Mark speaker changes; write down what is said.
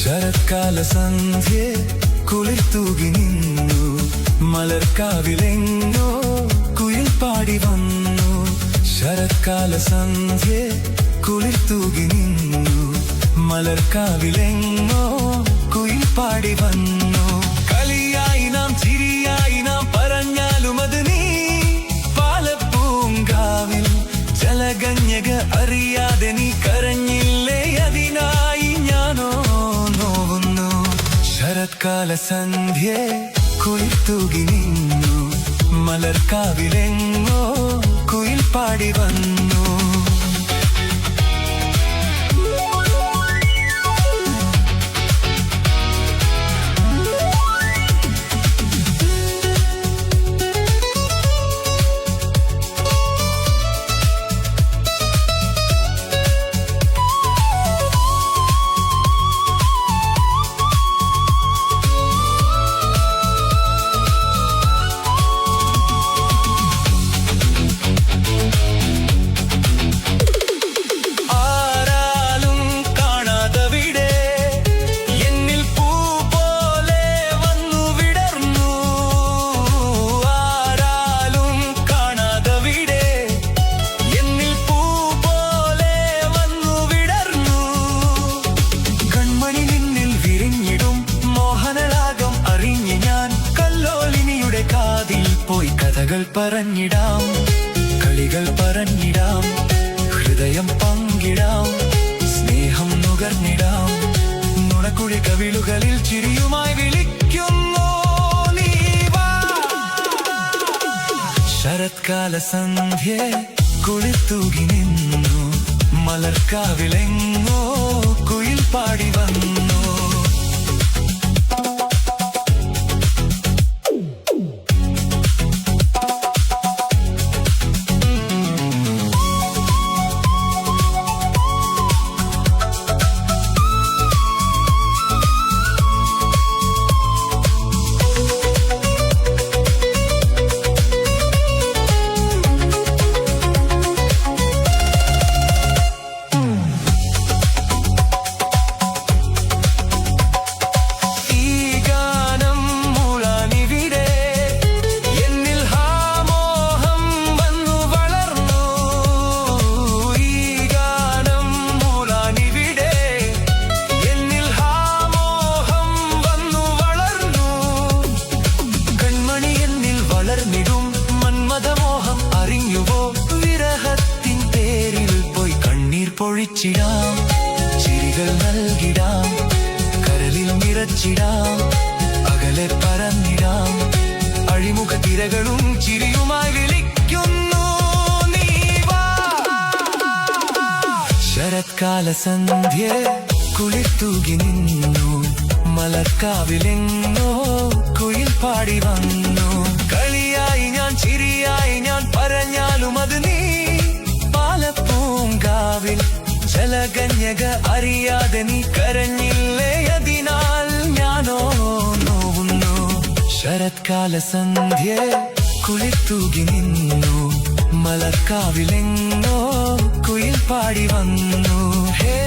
Speaker 1: ശരത്കാല സന്ധ്യേ കുളിർത്തൂകി നിന്നു, മലർക്കാവിലെങ്ങോ കുയിൽ പാടി വന്നു. ശരത്കാല സന്ധ്യേ കുളിർത്തൂകി നിന്നു, മലർക്കാവിലെങ്ങോ കുയിൽ പാടി വന്നു. കളിയായി നാം ചിരിയായി നാം പറഞ്ഞാലും അത് നീ, പാലപ്പൂങ്കാവിൽ ജലകന്യക അറിയാതെ നീ കരഞ്ഞില്ലേ, അതിനായി ഞാനോ നോവുന്നു. ശരത്കാല സന്ധ്യേ കുളിർത്തൂകി നിന്നു, മലർക്കാവിലെങ്ങോ കുയിൽ പാടി വന്നു. കഥകൾ പറഞ്ഞിടാം, കളികൾ പറഞ്ഞിടാം, ഹൃദയം പങ്കിടാം, സ്നേഹം നുകർന്നിടാം. നുണക്കുഴി കവിളുകളിൽ ചിരിയുമായി വിളിക്കുന്നു നീ വാ. ശരത്കാല സന്ധ്യേ കുളിർത്തൂകി നിന്നു, മലർക്കാവിലെങ്ങോ കുയിൽ പാടി വന്നു. പൊഴിച്ചിടാം, ചിരികൾ നൽകിടാം, കരളിൽ നിറച്ചിടാം, അകലെ പറന്നിടാം. അഴിമുഖ തിരകളും ചിരിയുമായി വിളിക്കുന്നു നീ വാ. ശരത്കാല സന്ധ്യേ കുളിർത്തൂകി നിന്നു, മലർക്കാവിലെങ്ങോ കുയിൽ പാടി വന്നു. കളിയായി ഞാൻ ചിരിയായി ഞാൻ പറഞ്ഞാലും അത് നീ, പാലപ്പൂങ്കാവിൽ ജലകന്യക അറിയാതെ നീ കരഞ്ഞില്ലേ, അതിനാൽ ഞാനോ നോവുന്നു. ശരത്കാല സന്ധ്യേ കുളിർത്തൂകി നിന്നു, മലർക്കാവിലെങ്ങോ കുയിൽ പാടി വന്നു. ഹേ